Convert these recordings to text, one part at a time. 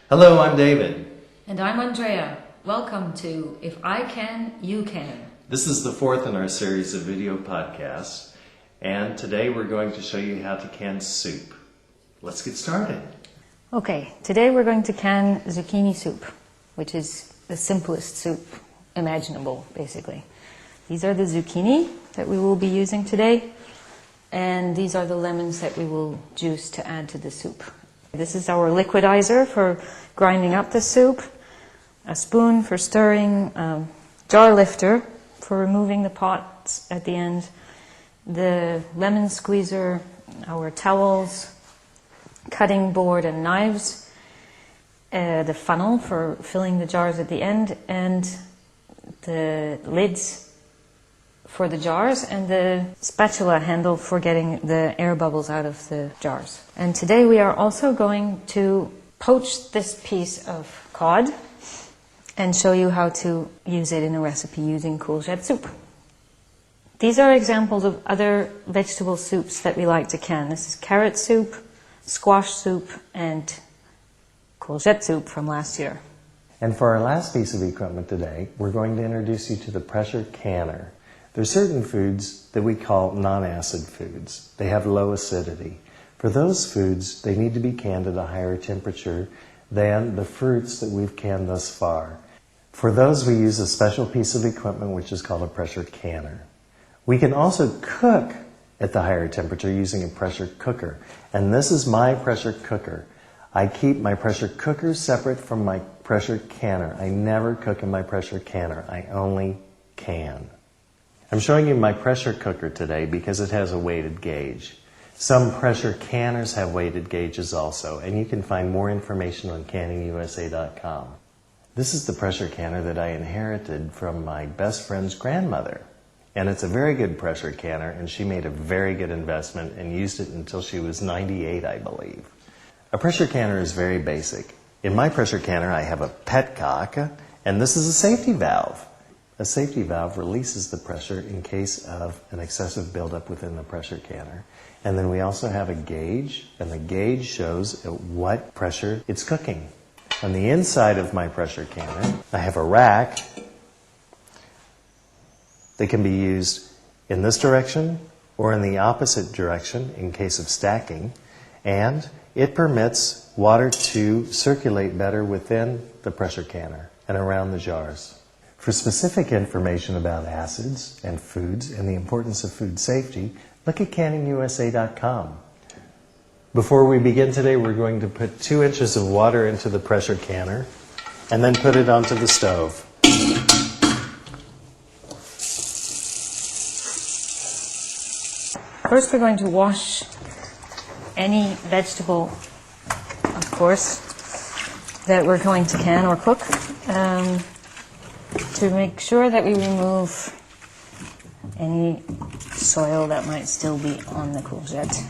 Hello, I'm David. And I'm Andrea. Welcome to If I Can, You Can. This is the fourth in our series of video podcasts, and today we're going to show you how to can soup. Let's get started. Okay, today we're going to can zucchini soup, which is the simplest soup imaginable, basically. These are the zucchini that we will be using today, and these are the lemons that we will juice to add to the soup. This is our liquidizer for grinding up the soup, a spoon for stirring, jar lifter for removing the pots at the end, the lemon squeezer, our towels, cutting board and knives, the funnel for filling the jars at the end, and the lids for the jars, and the spatula handle for getting the air bubbles out of the jars. And today we are also going to poach this piece of cod and show you how to use it in a recipe using courgette soup. These are examples of other vegetable soups that we like to can. This is carrot soup, squash soup, and courgette soup from last year. And for our last piece of equipment today, we're going to introduce you to the pressure canner. There are certain foods that we call non-acid foods. They have low acidity. For those foods, they need to be canned at a higher temperature than the fruits that we've canned thus far. For those, we use a special piece of equipment which is called a pressure canner. We can also cook at the higher temperature using a pressure cooker. And this is my pressure cooker. I keep my pressure cooker separate from my pressure canner. I never cook in my pressure canner. I only can. I'm showing you my pressure cooker today because it has a weighted gauge. Some pressure canners have weighted gauges also, and you can find more information on canningusa.com. This is the pressure canner that I inherited from my best friend's grandmother. And it's a very good pressure canner, and she made a very good investment and used it until she was 98, I believe. A pressure canner is very basic. In my pressure canner, I have a petcock, and this is a safety valve. A safety valve releases the pressure in case of an excessive buildup within the pressure canner. And then we also have a gauge, and the gauge shows at what pressure it's cooking. On the inside of my pressure canner, I have a rack that can be used in this direction or in the opposite direction in case of stacking, and it permits water to circulate better within the pressure canner and around the jars. For specific information about acids and foods and the importance of food safety, look at canningusa.com. Before we begin today, we're going to put 2 inches of water into the pressure canner and then put it onto the stove. First we're going to wash any vegetable, of course, that we're going to can or cook, to make sure that we remove any soil that might still be on the courgette.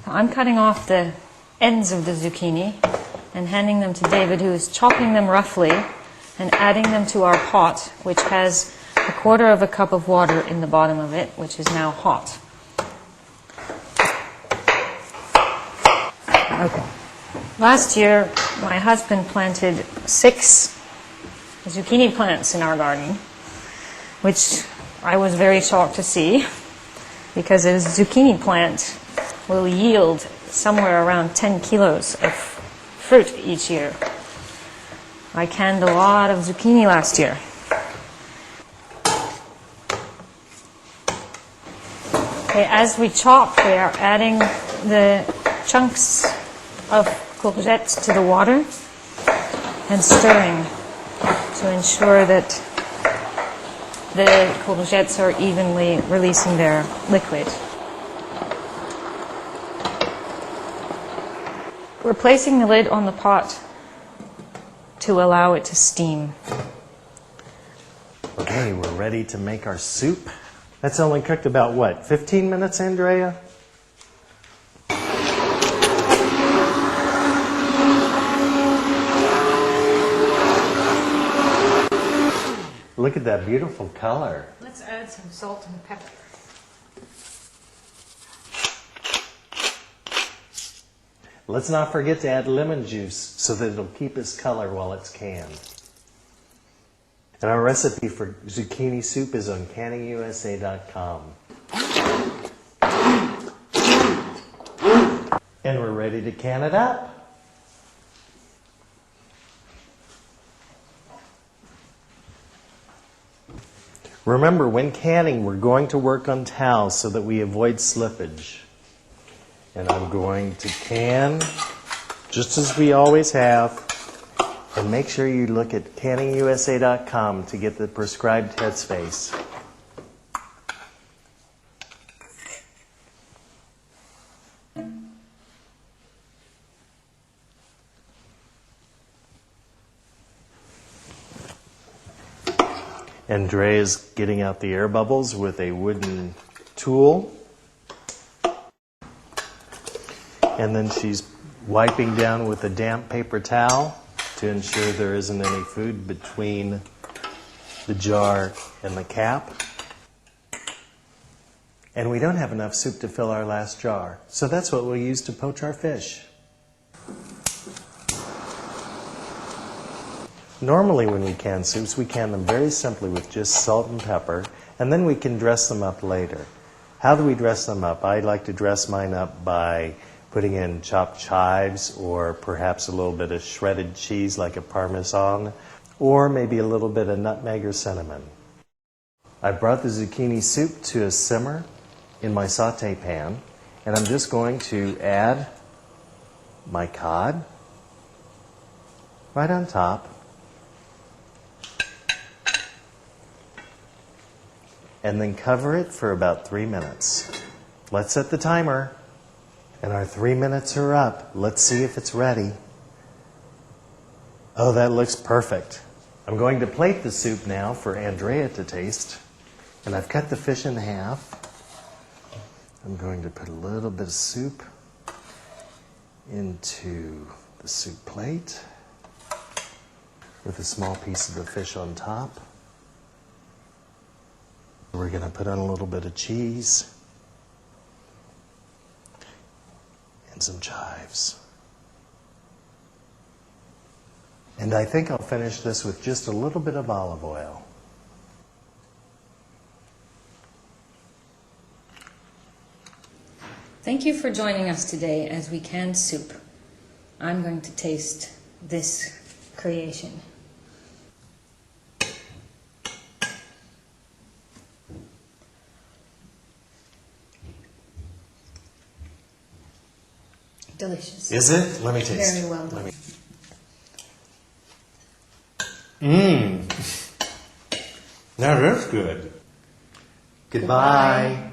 Now I'm cutting off the ends of the zucchini and handing them to David, who is chopping them roughly and adding them to our pot, which has 1/4 cup of water in the bottom of it, which is now hot. Okay. Last year, my husband planted 6 zucchini plants in our garden, which I was very shocked to see, because a zucchini plant will yield somewhere around 10 kilos of fruit each year. I canned a lot of zucchini last year. Okay, as we chop, we are adding the chunks of courgettes to the water and stirring to ensure that the courgettes are evenly releasing their liquid. We're placing the lid on the pot to allow it to steam. Okay, we're ready to make our soup. That's only cooked about, what, 15 minutes, Andrea? Look at that beautiful color. Let's add some salt and pepper. Let's not forget to add lemon juice so that it'll keep its color while it's canned. And our recipe for zucchini soup is on canningusa.com. And we're ready to can it up. Remember, when canning, we're going to work on towels so that we avoid slippage. And I'm going to can just as we always have. And make sure you look at canningusa.com to get the prescribed headspace. And Dre is getting out the air bubbles with a wooden tool. And then she's wiping down with a damp paper towel to ensure there isn't any food between the jar and the cap. And we don't have enough soup to fill our last jar, so that's what we'll use to poach our fish. Normally when we can soups, we can them very simply with just salt and pepper, and then we can dress them up later. How do we dress them up? I like to dress mine up by putting in chopped chives or perhaps a little bit of shredded cheese like a Parmesan, or maybe a little bit of nutmeg or cinnamon. I brought the zucchini soup to a simmer in my saute pan, and I'm just going to add my cod right on top. And then cover it for about 3 minutes. Let's set the timer. And our 3 minutes are up. Let's see if it's ready. Oh, that looks perfect. I'm going to plate the soup now for Andrea to taste. And I've cut the fish in half. I'm going to put a little bit of soup into the soup plate with a small piece of the fish on top. We're going to put on a little bit of cheese and some chives. And I think I'll finish this with just a little bit of olive oil. Thank you for joining us today as we can soup. I'm going to taste this creation. Delicious. Is it? Let me taste. Very well done. Now that's good. Goodbye.